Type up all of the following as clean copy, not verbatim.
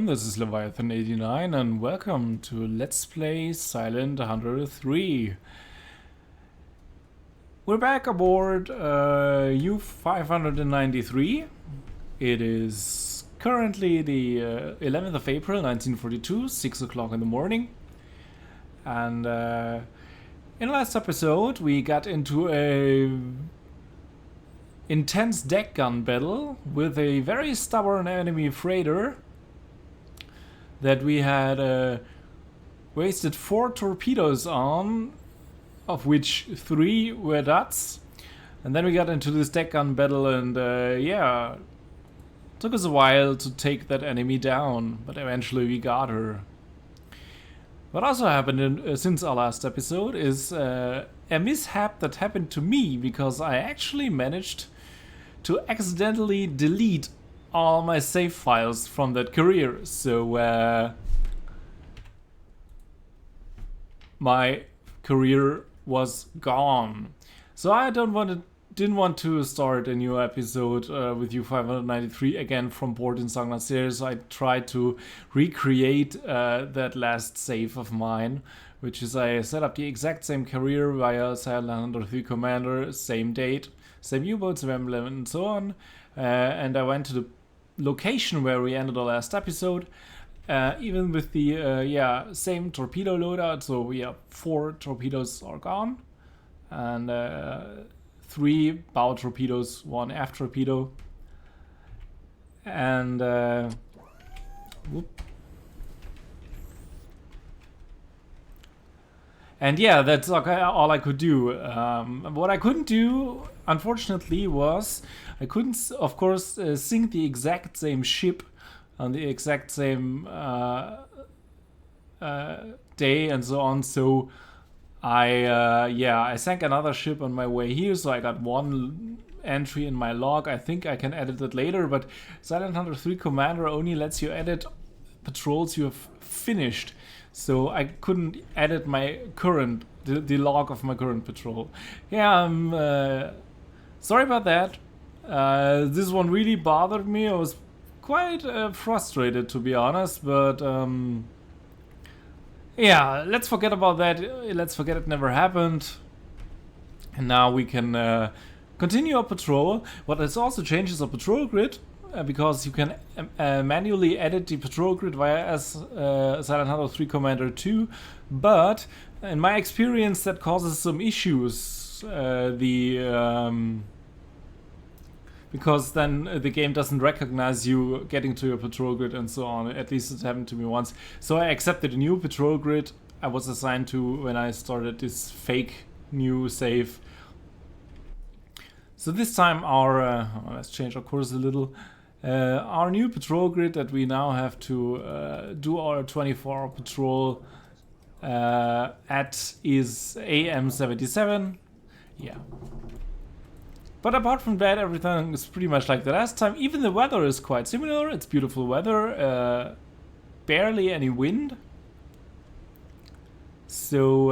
this is Leviathan89 and welcome to Let's Play Silent 103. We're back aboard U-593. It is currently the 11th of April 1942, 6 o'clock in the morning. And in the last episode we got into a intense deck gun battle with a very stubborn enemy freighter that we had wasted 4 torpedoes on, of which 3 were dots. And then we got into this deck gun battle and yeah, took us a while to take that enemy down, but eventually we got her. What also happened since our last episode is a mishap that happened to me, because I actually managed to accidentally delete all my save files from that career. So my career was gone. So I didn't want to start a new episode with U-593 again from port in St. Nazaire. So I tried to recreate that last save of mine, which is I set up the exact same career via Silent 103 Commander, same date, same U-boat, same emblem, and so on. And I went to the location where we ended the last episode, even with the same torpedo loadout. So yeah, 4 torpedoes are gone, and 3 bow torpedoes, 1 aft torpedo, and and yeah, that's okay, all I could do. What I couldn't do, unfortunately, was I couldn't, of course, sink the exact same ship on the exact same day and so on. So I sank another ship on my way here. So I got 1 entry in my log. I think I can edit it later, but Silent 103 Commander only lets you edit patrols you have finished. So I couldn't edit my current, the log of my current patrol. Yeah, I'm sorry about that. This one really bothered me. I was quite frustrated, to be honest, but yeah, let's forget about that. Let's forget it never happened. And now we can continue our patrol. What has also changed is our patrol grid, because you can manually edit the patrol grid via Silent 103 Commander 2, but in my experience that causes some issues. Because then the game doesn't recognize you getting to your patrol grid and so on. At least it happened to me once. So I accepted a new patrol grid I was assigned to when I started this fake new save. So this time our let's change our course a little. Our new patrol grid that we now have to do our 24-hour patrol at is AM77. Yeah. But apart from that, everything is pretty much like the last time. Even the weather is quite similar. It's beautiful weather. Barely any wind. So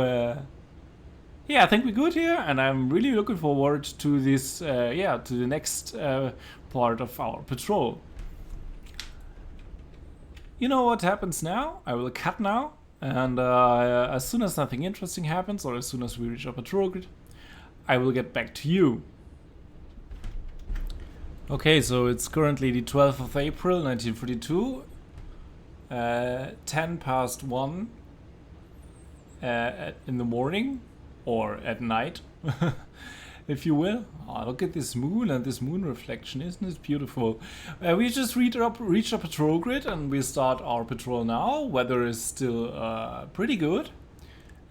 yeah, I think we're good here, and I'm really looking forward to this, to the next part of our patrol. You know what happens now? I will cut now, and as soon as nothing interesting happens, or as soon as we reach our patrol grid, I will get back to you. Okay, so it's currently the 12th of April 1942, 10 past 1 in the morning. Or at night, if you will. Oh, look at this moon and this moon reflection, isn't it beautiful? We just reached our patrol grid and we start our patrol now. Weather is still pretty good.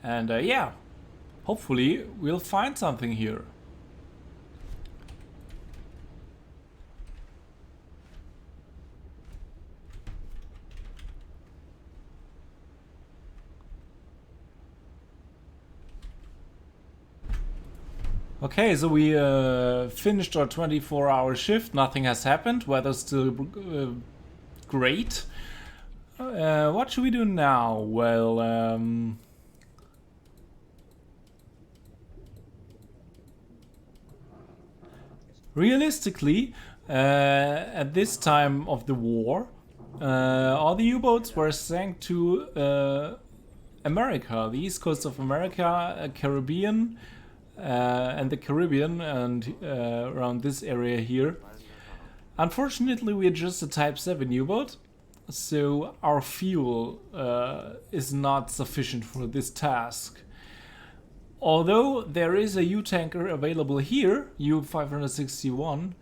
And yeah, hopefully we'll find something here. Okay, so we finished our 24-hour shift. Nothing has happened. Weather's still great. What should we do now? Well, realistically, at this time of the war, All the U-boats were sank to America, the east coast of America, Caribbean, and the Caribbean, and around this area here. Unfortunately, we're just a Type 7 U-boat, so our fuel is not sufficient for this task. Although there is a U-tanker available here, U-561,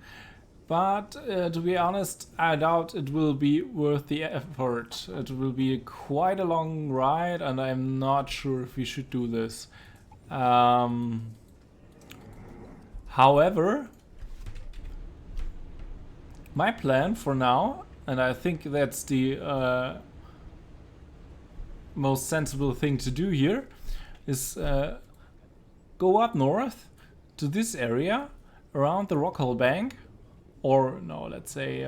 but to be honest, I doubt it will be worth the effort. It will be quite a long ride, and I'm not sure if we should do this. However, my plan for now, and I think that's the most sensible thing to do here, is go up north to this area around the Rockall Bank, or no, let's say,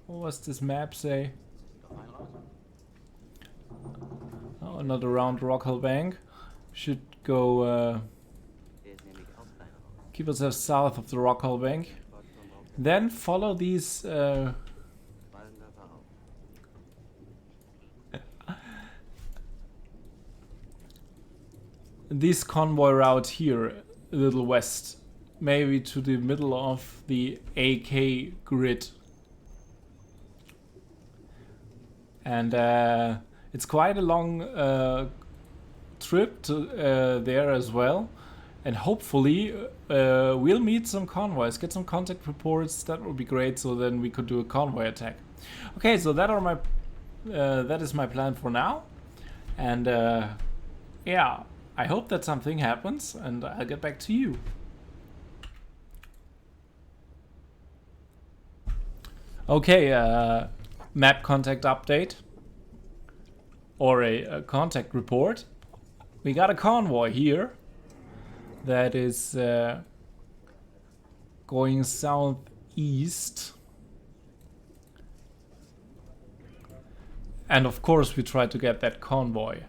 what does this map say? Oh, not around Rockall Bank. Should go keep ourselves south of the Rockall Bank. Then follow these this convoy route here, a little west, maybe to the middle of the AK grid. And it's quite a long trip to there as well. And hopefully we'll meet some convoys, get some contact reports. That would be great, so then we could do a convoy attack. Okay, so that is my plan for now. And yeah, I hope that something happens, and I'll get back to you. Okay, map contact update, or a contact report. We got a convoy here that is going southeast, and of course we try to get that convoy.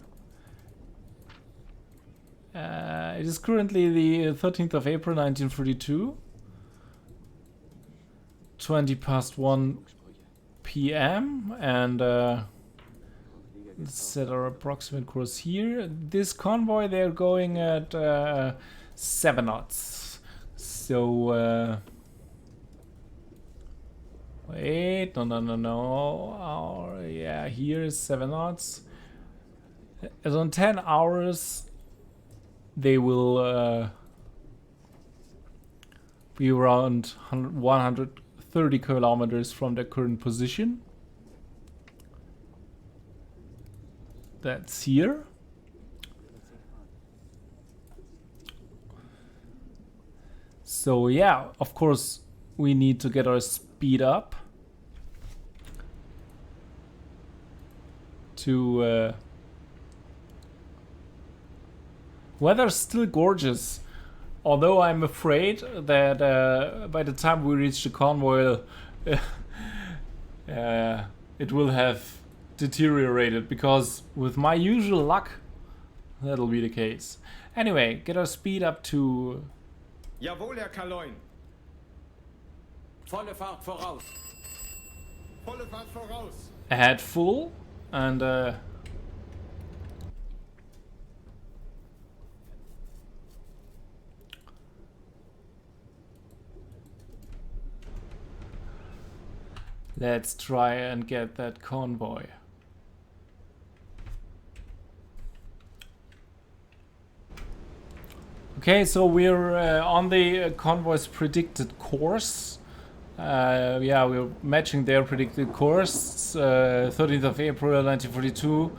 It is currently the 13th of April 1942, 20 past 1 p.m. and let's set our approximate course here. This convoy, they're going at 7 knots. So wait, no. Yeah, here is 7 knots. As on 10 hours, they will be around 130 kilometers from their current position. That's here. So yeah, of course we need to get our speed up to weather's still gorgeous, although I'm afraid that by the time we reach the convoy it will have deteriorated, because with my usual luck that'll be the case. Anyway, get our speed up to... Jawohl, Herr Kaloin. Volle Fahrt voraus. Volle Fahrt voraus. Ahead full, and let's try and get that convoy. Okay, so we're on the convoy's predicted course. Yeah, we're matching their predicted course. 13th of April 1942.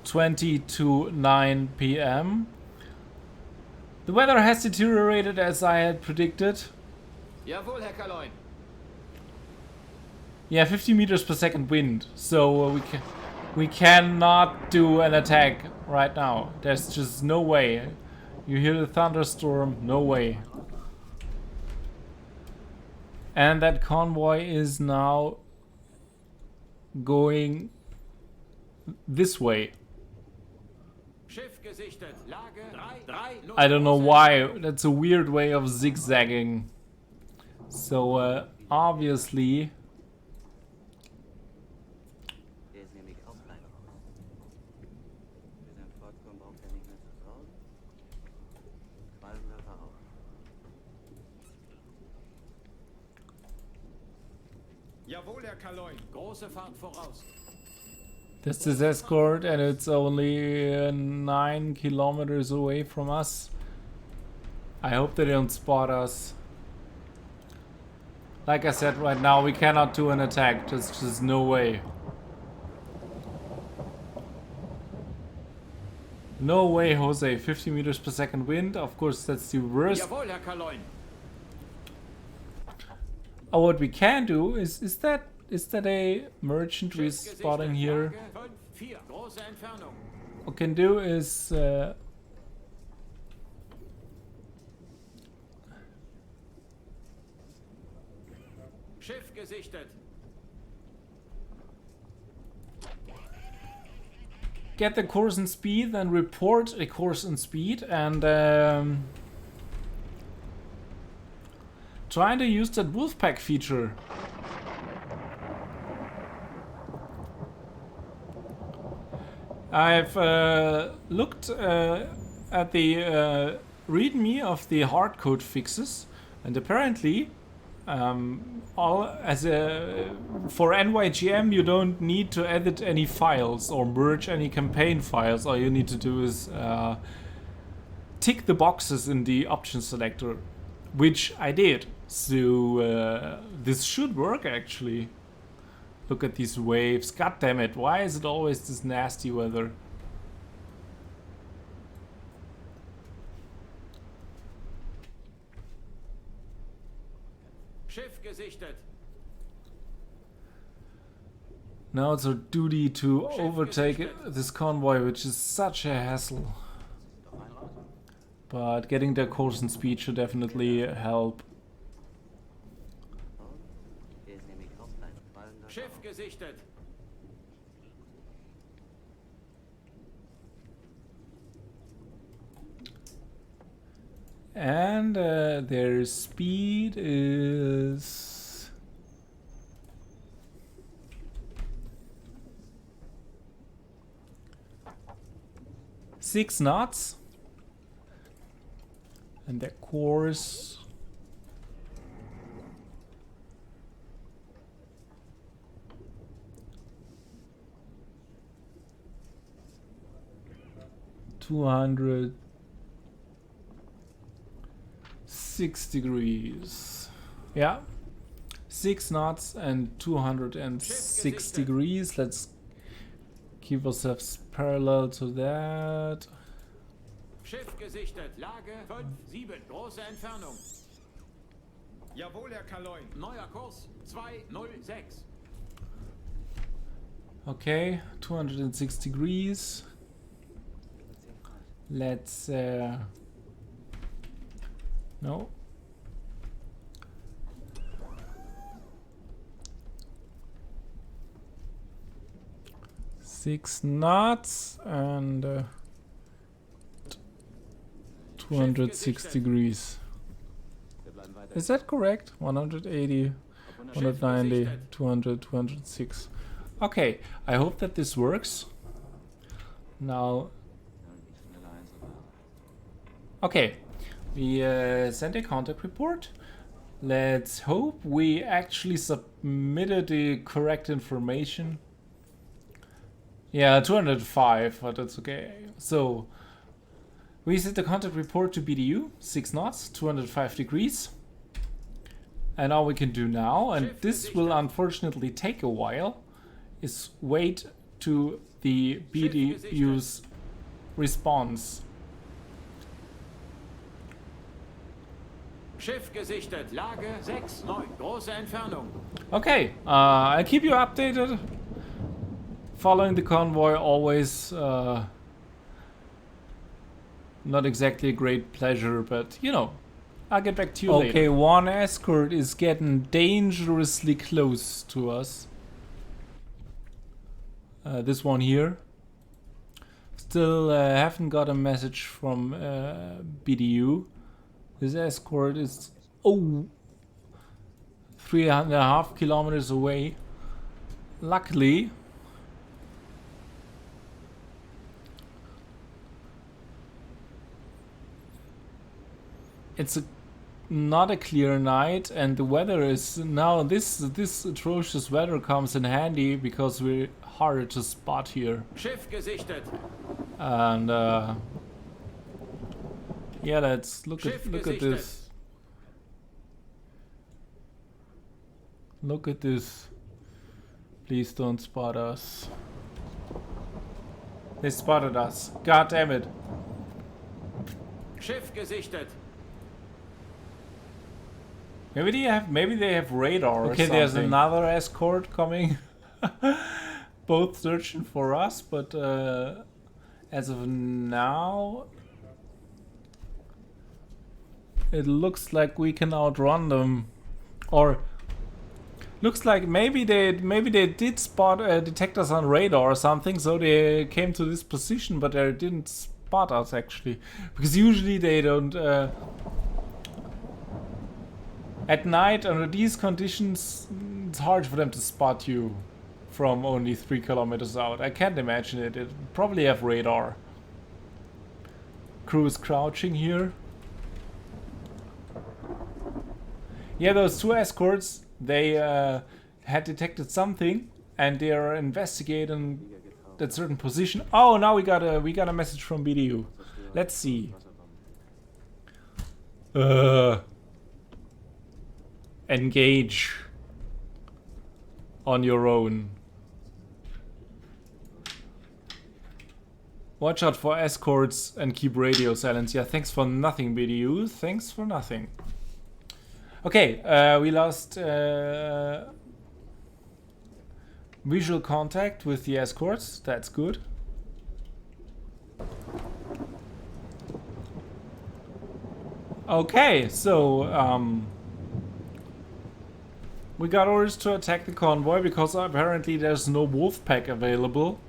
20 to 9 p.m. The weather has deteriorated as I had predicted. Jawohl, Herr Kaloin. Yeah, 50 meters per second wind. So we cannot do an attack right now. There's just no way. You hear the thunderstorm? No way. And that convoy is now going this way. I don't know why. That's a weird way of zigzagging. So obviously Der ist nämlich auch leider raus. Für sein Fortkommen braucht er nicht mehr zu sorgen. Qualm darf er auch. Jawohl, Herr Kaloin. Große Fahrt voraus. this is escort and it's only 9 kilometers away from us. I hope they don't spot us. Like I said, right now we cannot do an attack. There's just no way. No way, Jose. 50 meters per second wind. Of course, that's the worst. Jawohl, Herr Kaloin. Oh, what we can do is that a merchant we're Schiff spotting gesichtet. here? Lage 5-4. Große Entfernung. What we can do is Schiff gesichtet. get the course and speed, then report a course and speed, and trying to use that Wolfpack feature. I've looked at the README of the hardcode fixes, and apparently, for NYGM you don't need to edit any files or merge any campaign files. All you need to do is tick the boxes in the option selector, which I did. So this should work actually. Look at these waves. God damn it, why is it always this nasty weather? Schiff gesichtet. Now it's our duty to overtake gesichtet. this convoy, which is such a hassle. Doch einladen. But getting their course and speed should definitely help. Der ist nämlich auch leider. Qualm darf er Schiff auch. gesichtet. And their speed is 6 knots. And their course (206 degrees). Yeah, 6 knots and 206 degrees. Let's keep ourselves parallel to that. Schiff gesichtet. Lage 5-7. Große Entfernung. Jawohl, Herr Kaloin. Neuer Kurs 206. Okay, 206 degrees. Let's no. Six knots and 206 degrees. Wir bleiben weiter. Is that correct? 180, 190, 200, 206. Okay, I hope that this works. Now, okay, we sent a contact report. Let's hope we actually submitted the correct information. Yeah, 205, but that's okay. So, we sent the contact report to BDU, 6 knots, 205 degrees. And all we can do now, and this will unfortunately take a while, is wait to the BDU's response. Schiff gesichtet. Lage 6-9. Große Entfernung. Okay, I'll keep you updated. Following the convoy always not exactly a great pleasure, but you know, I'll get back to you later. Okay, one escort is getting dangerously close to us. This one here. Still haven't got a message from BDU. This escort is... Oh! 3.5 kilometers away. Luckily, it's not a clear night, and the weather is now this atrocious weather comes in handy because we're harder to spot here. Schiff gesichtet. And yeah, let's look at Schiff this. Look at this. Please don't spot us. They spotted us. God damn it. Schiff gesichtet. Maybe they have radar. Okay, or there's something. another escort coming. Both searching for us, but as of now, it looks like we can outrun them. Or looks like maybe they did spot detect us on radar or something, so they came to this position, but they didn't spot us actually, because usually they don't. At night, under these conditions, it's hard for them to spot you from only 3 kilometers out. I can't imagine it. It probably have radar. Crew is crouching here. Yeah, those two escorts, they had detected something, and they are investigating that certain position. Oh, now we got a message from BDU. Let's see. Engage on your own. Watch out for escorts and keep radio silence. Yeah, thanks for nothing, BDU. Thanks for nothing. Okay, we lost visual contact with the escorts. That's good. Okay, so we got orders to attack the convoy because apparently there's no wolf pack available.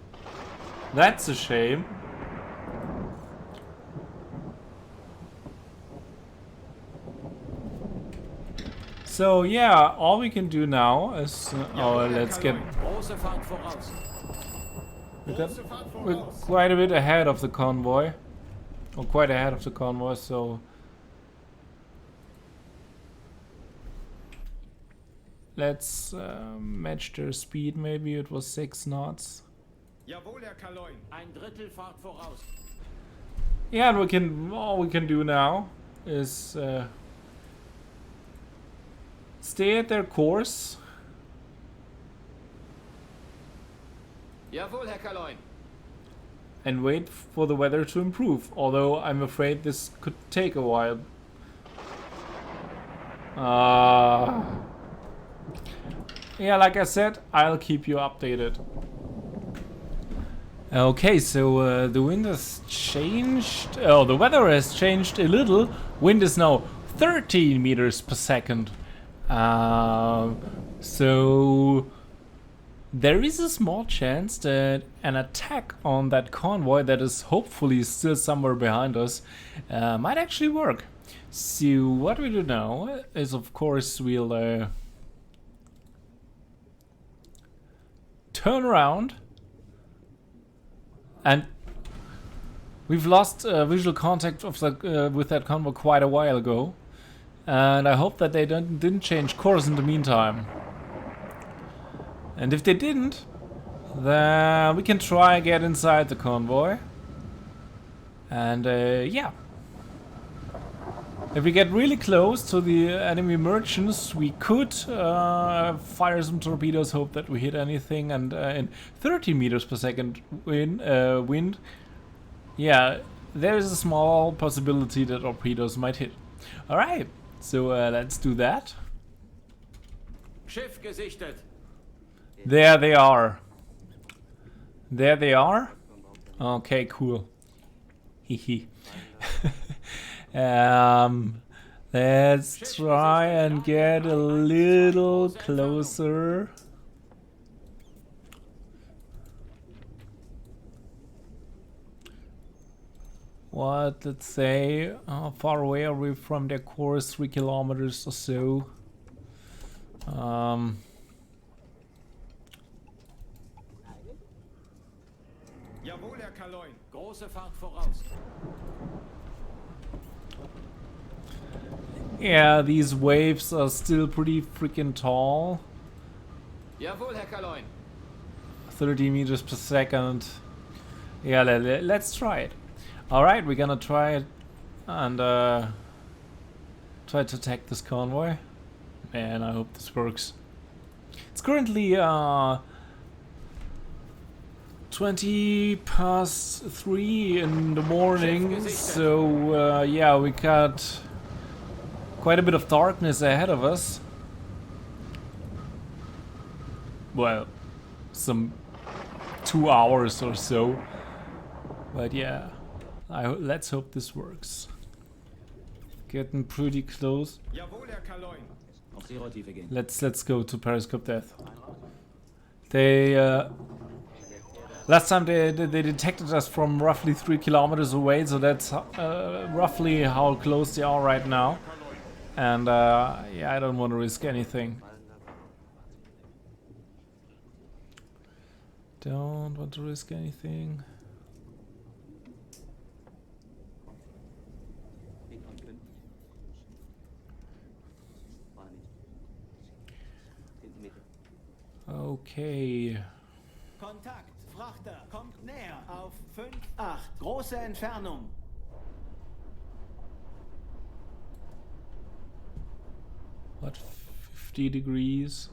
That's a shame. So yeah, all we can do now is let's get. Große Fahrt voraus. We're quite a bit ahead of the convoy, or quite ahead of the convoy. So let's match their speed. Maybe it was 6 knots. Jawohl, Herr Kaloin. Ein Drittel Fahrt voraus. Yeah, and all we can do now is stay at their course. Jawohl, Herr Kaloin. And wait for the weather to improve. Although I'm afraid this could take a while. Yeah, like I said, I'll keep you updated. Okay, so the wind has changed. Oh, the weather has changed a little. Wind is now 13 meters per second. So there is a small chance that an attack on that convoy that is hopefully still somewhere behind us might actually work. So what we do now is, of course, we'll turn around. And we've lost visual contact of the, with that convoy quite a while ago. And I hope that they didn't change course in the meantime. And if they didn't, then we can try and get inside the convoy. And yeah. If we get really close to the enemy merchants, we could fire some torpedoes, hope that we hit anything, and in 30 meters per second wind, yeah, there is a small possibility that torpedoes might hit. Alright, so let's do that. Schiff gesichtet. There they are. There they are. Okay, cool. Hehe. Let's try and get a little closer. Let's say, how far away are we from their course? 3 kilometers or so. Jawohl, Herr Kaloin. Große Fahrt voraus. Yeah, these waves are still pretty freaking tall. Jawohl, Herr Kaloin. 30 meters per second. Yeah, let's try it. Alright, we're gonna try it and try to attack this convoy. Man, I hope this works. It's currently 20 past 3 in the morning, so yeah, we got quite a bit of darkness ahead of us. Well, some 2 hours or so. But yeah, let's hope this works. Getting pretty close. Jawohl, Herr Kaloin. Auf Zero-Tiefe gehen. Let's go to Periscope Death. They last time they detected us from roughly 3 kilometers away, so that's roughly how close they are right now. And yeah, I don't want to risk anything. Don't want to risk anything. Okay. Kontakt, Frachter, kommt näher auf 5-8, große Entfernung. What, 50 degrees?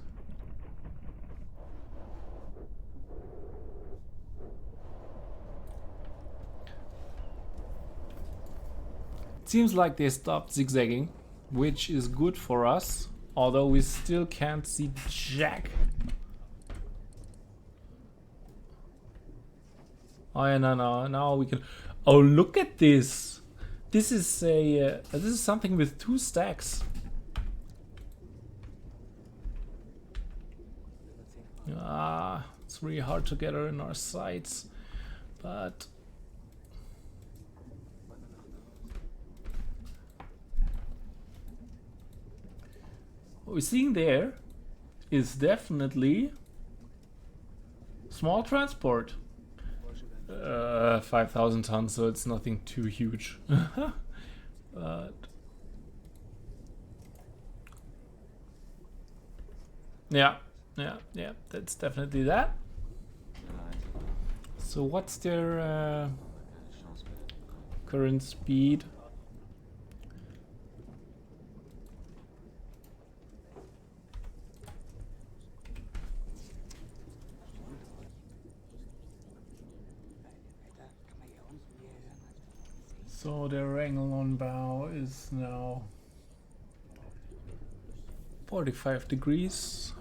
Seems like they stopped zigzagging, which is good for us, although we still can't see jack. Oh yeah, no, now we can. Oh, look at this! This is something with 2 stacks. It's really hard to get her in our sights, but what we're seeing there is definitely small transport. 5,000 tons, so it's nothing too huge. But yeah, that's definitely that. So what's their current speed? So their angle on bow is now 45 degrees.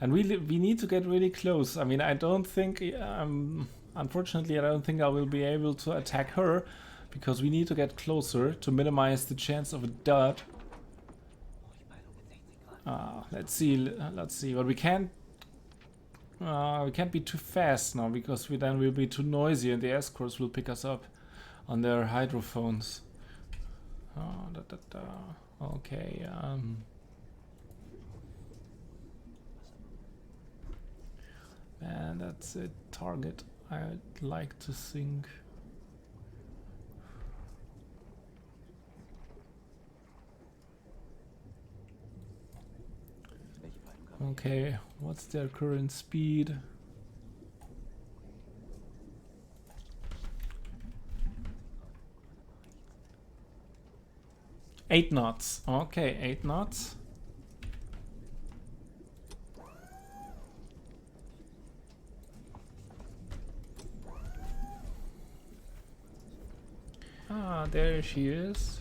And we need to get really close. I mean, I don't think, unfortunately, I don't think I will be able to attack her, because we need to get closer to minimize the chance of a dud. Let's see, but we can't be too fast now, because we then will be too noisy and the escorts will pick us up on their hydrophones. Okay, and that's a target I'd like to think. Okay, what's their current speed? Eight knots. Okay, 8 knots. Ah, there she is.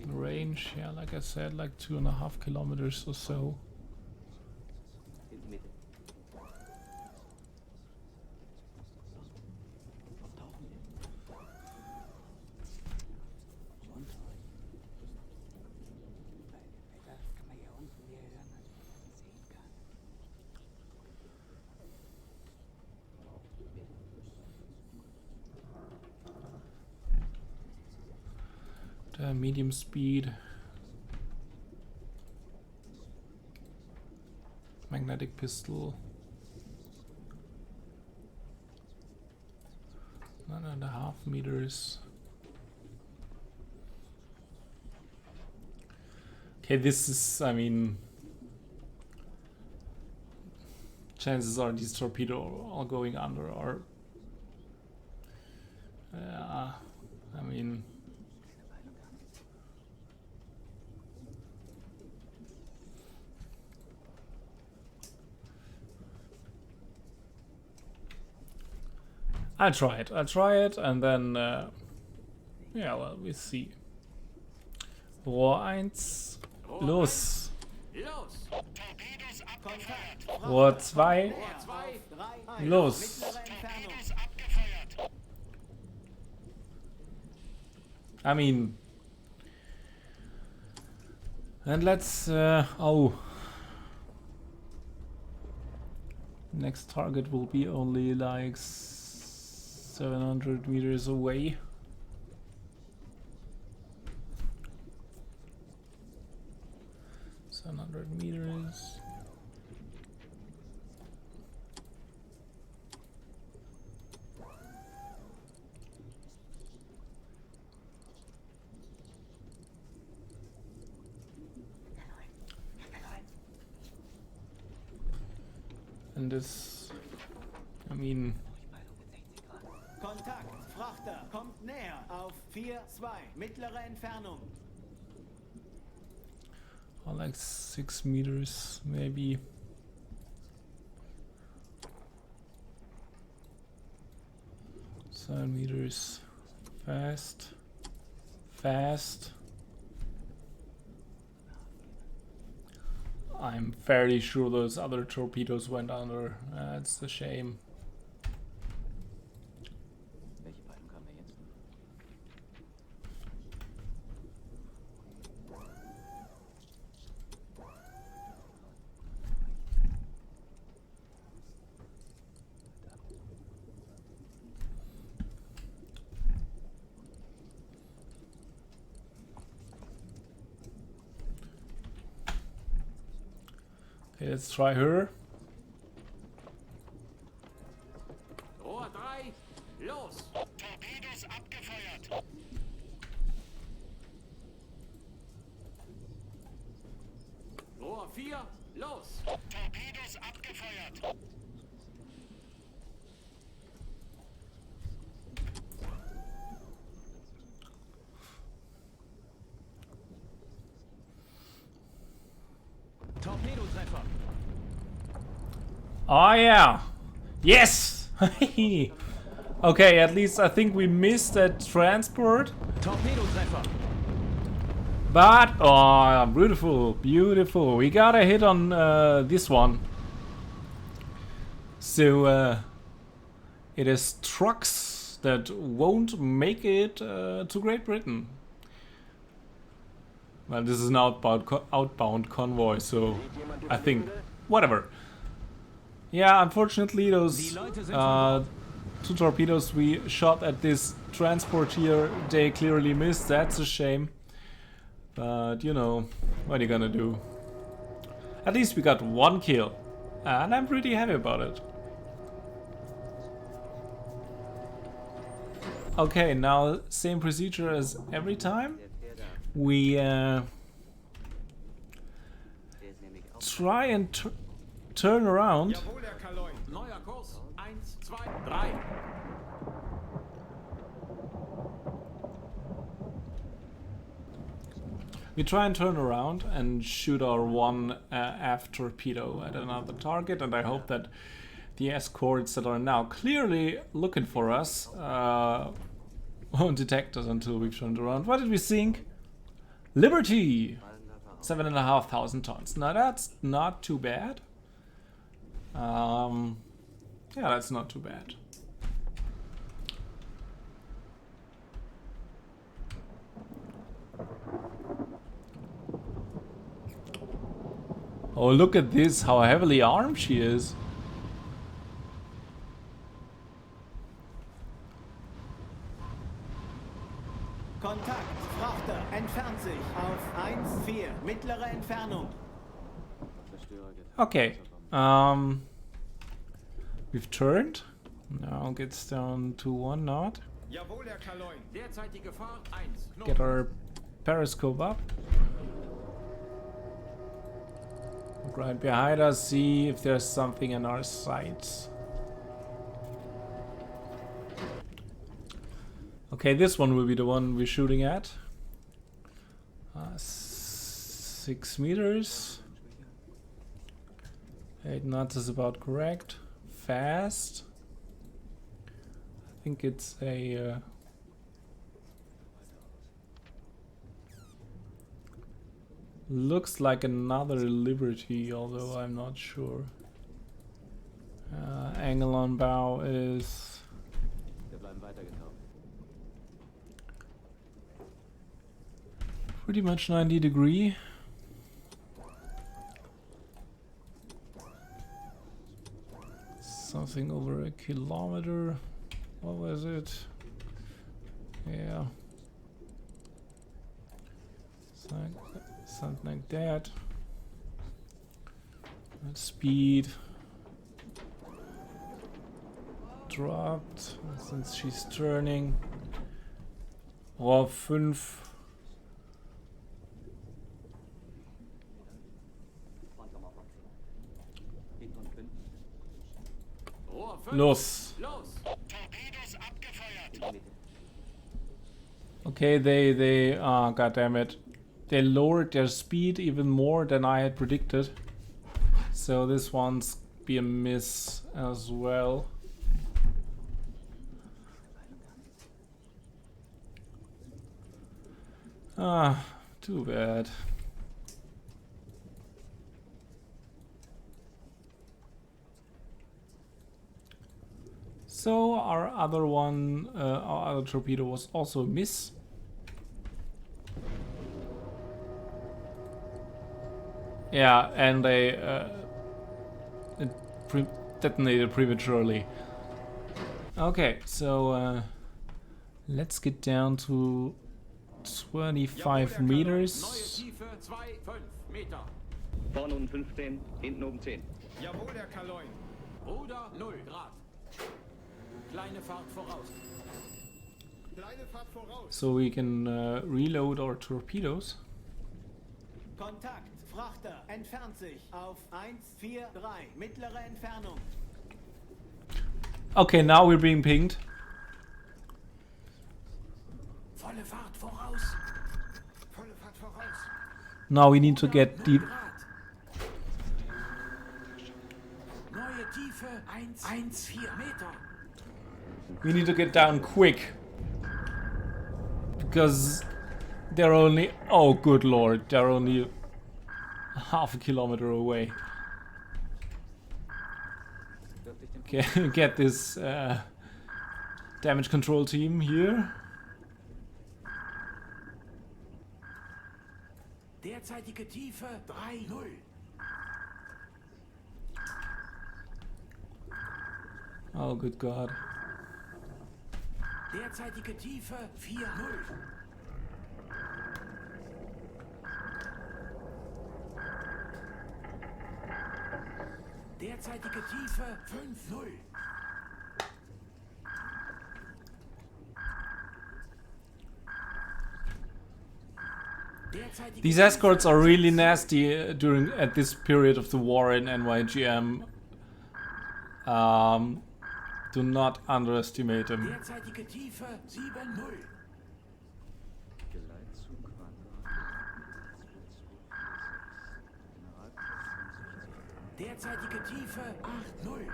Range, yeah, like I said, like 2.5 kilometers or so. Medium speed. Magnetic pistol. 9.5 meters. Okay, this is, I mean, chances are these torpedo are going under, or I mean, I'll try it, and then, yeah, well, we see. Rohr 1, los. Los! Rohr 2, Rohr 2, los. Mittlere Entfernung. I mean, and let's, oh. Next target will be only like 700 meters away. Meters. And this, I mean, Kontakt, Frachter, kommt näher auf 4-2, mittlere Entfernung. or like 6 meters, maybe. Seven meters. Fast. Fast. I'm fairly sure those other torpedoes went under. It's a shame. Welche beiden kamen wir jetzt? Okay, let's try her. Rohr 3, los! Torpedos abgefeuert. Rohr 4, los! Torpedos abgefeuert. Torpedotreffer. Oh yeah! Yes! Okay, at least I think we missed that transport. Torpedotreffer. But, oh, beautiful, beautiful. We got a hit on this one. So, it is trucks that won't make it to Great Britain. Well, this is an outbound convoy, so I think, whatever. Yeah, unfortunately, those two torpedoes we shot at this transport here, they clearly missed. That's a shame. But, you know, what are you gonna do? At least we got one kill, and I'm pretty happy about it. Okay, now same procedure as every time. We Der ist nämlich auch try and turn around. Jawohl, Herr Kaloi. Neuer Kurs. 1, 2, 3. We try and turn around and shoot our one aft torpedo at another target, and I hope that the escorts that are now clearly looking for us won't detect us until we've turned around. What did we sink? Liberty! 7,500 tons. Now that's not too bad. Yeah, that's not too bad. Oh, look at this, how heavily armed she is. Kontakt. Frachter entfernt sich auf 1,4. Mittlere Entfernung. Okay. We've turned. Now gets down to 1 knot. Jawohl, Herr Kaloin. Derzeitige Gefahr 1. Get our periscope up. Look right behind us, see if there's something in our sights. Okay, this one will be the one we're shooting at. 6 meters. 8 knots is about correct. Fast. I think it's a looks like another Liberty, although I'm not sure. Angle on bow is pretty much 90 degree. Something over a kilometer. What was it? Yeah. Something like that. Speed dropped since she's turning. Rohr 5. Rohr 5. Los. Los. Okay, they god damn it. They lowered their speed even more than I had predicted. So this one's be a miss as well. Too bad. So our other one, our other torpedo was also a miss. Yeah, and they detonated prematurely. Okay, so let's get down to 25 Neue meters. Tiefe 2,5 Meter. Vorne oben 15, hinten oben 10. Jawohl, Herr Kaloin. Ruder 0 Grad. Kleine Fahrt voraus. Kleine Fahrt voraus. So we can reload our torpedoes. Kontakt. Frachter entfernt sich auf 1,4,3. Mittlere Entfernung. Okay, now we're being pinged. Volle Fahrt voraus. Volle Fahrt voraus. Now we need to get deep. Neue Tiefe 1,4 Meter. We need to get down quick. Because they're only... Oh, good lord. They're only half a kilometer away. Okay, get this damage control team here. Derzeitige Tiefe 3,0. Oh, good god. Derzeitige Tiefe 4,0. Derzeitige Tiefe 5,0. These escorts are really nasty at this period of the war in NYGM. Do not underestimate them. Derzeitige Tiefe 7,0. Derzeitige Tiefe 8,0.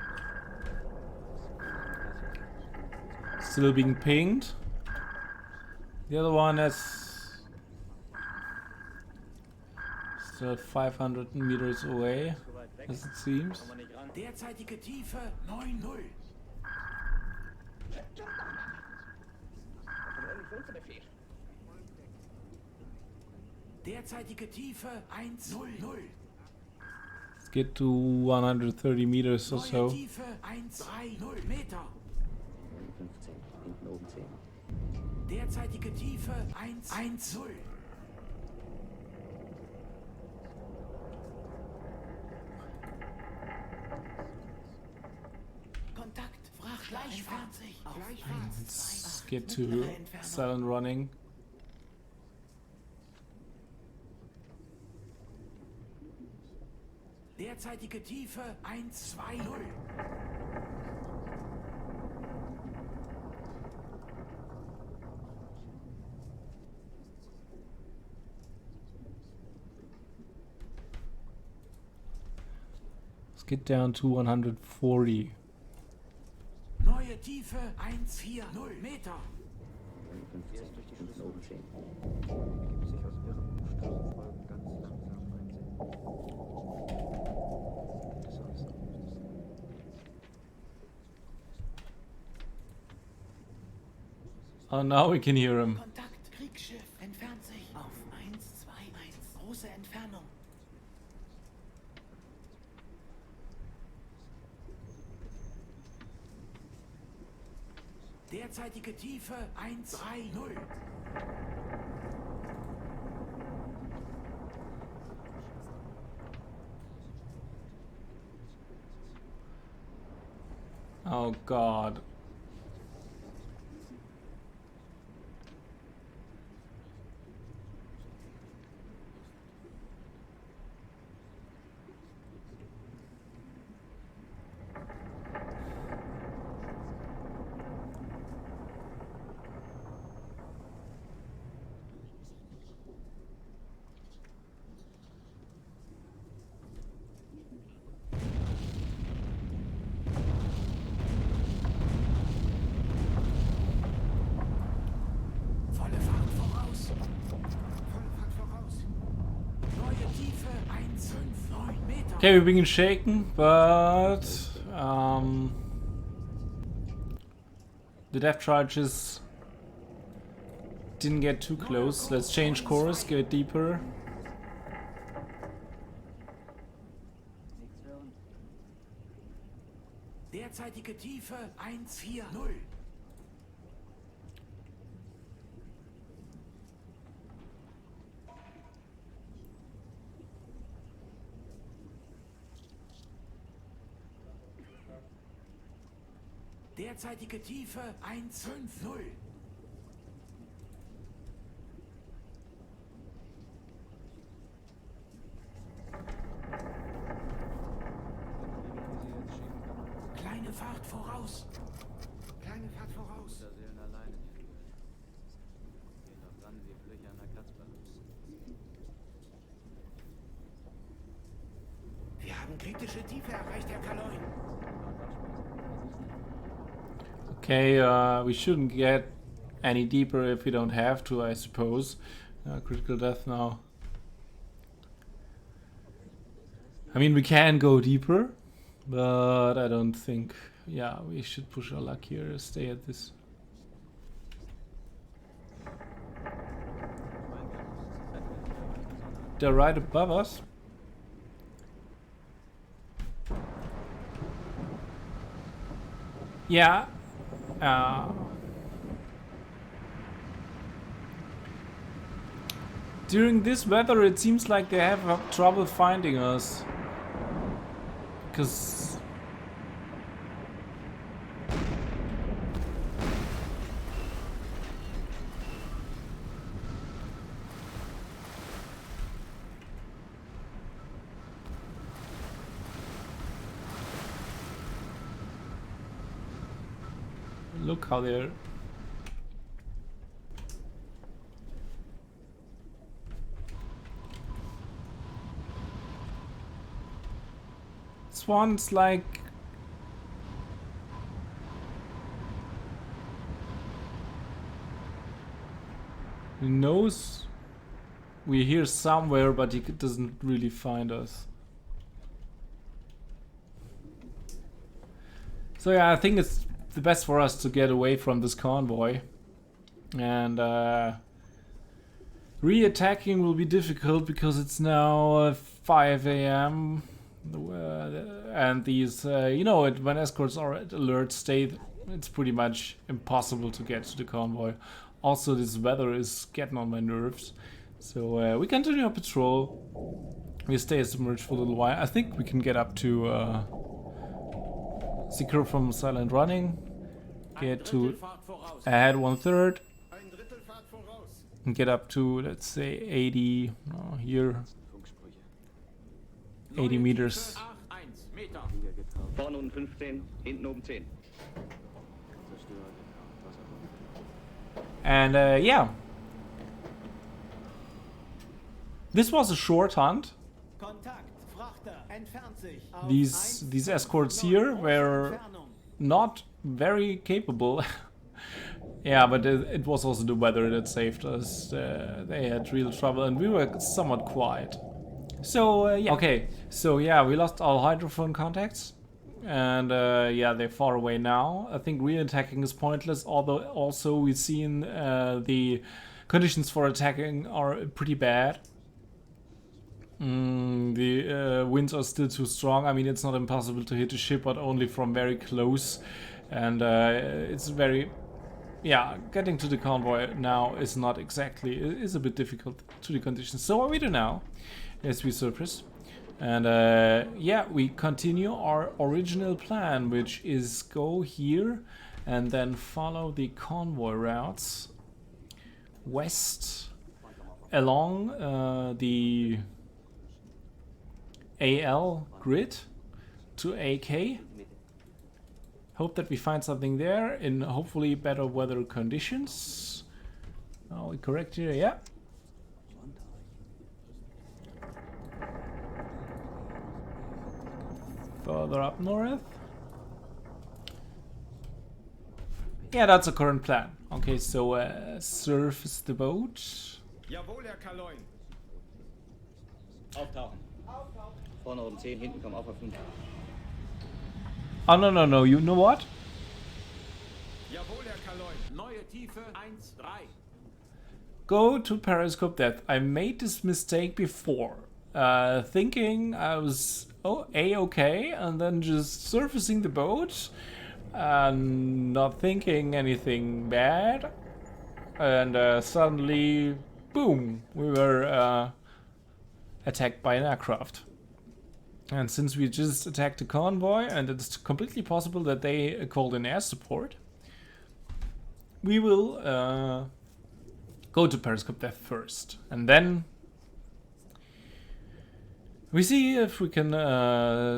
Still being pinged. The other one is still 500 meters away, as it seems. Derzeitige Tiefe 9,0. Derzeitige Tiefe 1,0. Let's get to 130 meters or Neue so. Tiefe 1,30 Meter. 15, hinten oben 10. Derzeitige Tiefe 110. Kontakt, Frachter entfernt sich. Auf Let's get to silent running. Derzeitige Tiefe 120. Let's get down to 140. Neue Tiefe 140 Meter. 51, 5 oben 10. Gibt sich aus irren Störfolgen ganz langsam einsehen. Das heißt, Oh, now we can hear him. Kontakt, Kriegsschiff entfernt sich. Auf 121. Große Entfernung. Derzeitige Tiefe 130. Oh God. Volle Fahrt voraus. Volle Fahrt voraus. Neue Tiefe 159 Meter. Okay, we're being shaken, but the depth charges didn't get too close. Let's change course, get deeper. Derzeitige Tiefe 140. Derzeitige Tiefe 150. Kleine Fahrt voraus. Kleine Fahrt voraus. Seelen alleine führen. Geht doch ran wie Flüche an der Katzbalance. Wir haben kritische Tiefe erreicht, Herr Kaloin. Okay, we shouldn't get any deeper if we don't have to, I suppose. Critical death now. I mean, we can go deeper, but I don't think. Yeah, we should push our luck here. Stay at this. They're right above us. Yeah. During this weather, it seems like they have trouble finding us. Because look how they're this one's like he knows we're here somewhere, but he doesn't really find us. So yeah, I think it's the best for us to get away from this convoy, and re-attacking will be difficult because it's now 5 a.m. and these you know, when escorts are at alert, stay it's pretty much impossible to get to the convoy. Also, this weather is getting on my nerves. So we continue our patrol. We stay submerged for a little while. I think we can get up to secure from silent running. Get to add 1/3. Ein Drittel Fahrt voraus. And get up to, let's say, 80, here, 80 meters. 1 Meter. Vorne unten 15, hinten oben 10. And yeah, this was a short hunt. Kontakt, Frachter, entfernt sich. Auf These escorts here were not very capable. Yeah, but it was also the weather that saved us. They had real trouble and we were somewhat quiet. So yeah, okay, so yeah, we lost all hydrophone contacts. And yeah, they're far away now. I think re-attacking is pointless, although also we've seen the conditions for attacking are pretty bad. The winds are still too strong. I mean, it's not impossible to hit a ship, but only from very close. And it's very... yeah, getting to the convoy now is not exactly... it is a bit difficult to the conditions. So what we do now is we surface. And yeah, we continue our original plan, which is go here and then follow the convoy routes west along the AL grid to AK. Hope that we find something there in hopefully better weather conditions. Are we correct here? Yeah. Further up north. Yeah, that's a current plan. Okay, so surface the boat. Jawohl, Herr Kaloin. Auftauchen. Vorne oben 10, hinten kommen auch auf 5. Oh, no, you know what? Jawohl, Herr Kaloin. Neue Tiefe 1,3. Go to periscope depth. I made this mistake before. Thinking I was A-okay, and then just surfacing the boat and not thinking anything bad, and suddenly, boom, we were attacked by an aircraft. And since we just attacked the convoy, and it's completely possible that they called in air support, we will go to periscope depth first, and then we see if we can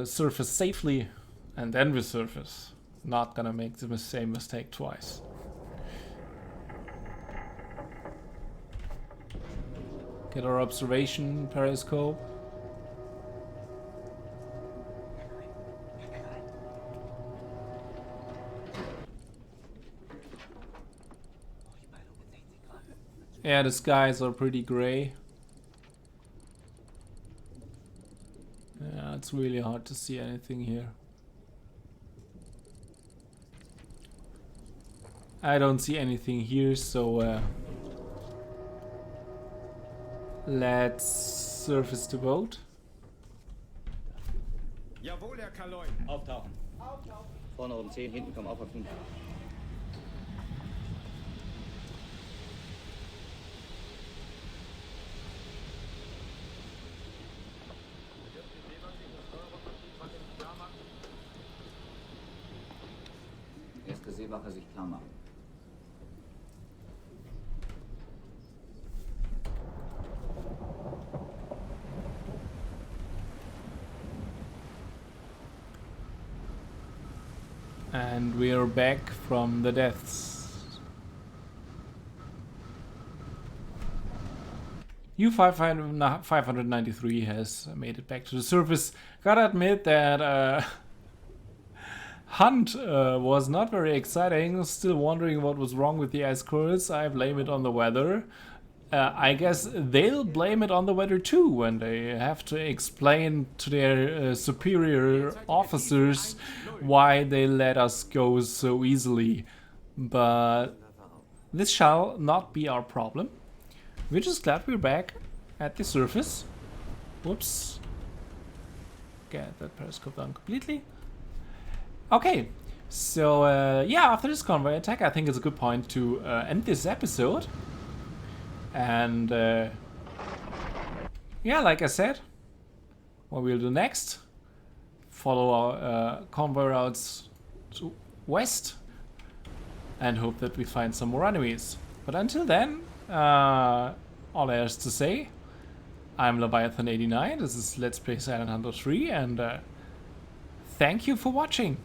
surface safely, and then we surface. Not gonna make the same mistake twice. Get our observation periscope. Yeah, the skies are pretty gray. Yeah, it's really hard to see anything here. I don't see anything here, so let's surface the boat. Jawohl, Herr Kaloin. Auftauchen. Vorne oben 10, hinten kommen auch auf 5. Erste Seewache sich klar machen. And we are back from the depths. U-593 has made it back to the surface. Gotta admit that hunt was not very exciting. Still wondering what was wrong with the escorts. I blame it on the weather. I guess they'll blame it on the weather too when they have to explain to their superior officers why they let us go so easily. But this shall not be our problem. We're just glad we're back at the surface. Whoops. Get that periscope down completely. Okay, So yeah, after this convoy attack, I think it's a good point to end this episode. And yeah, like I said, what we'll do next, follow our convoy routes to west and hope that we find some more enemies. But until then, all there is to say, I'm Leviathan89, this is Let's Play Silent Hunter 3, and thank you for watching.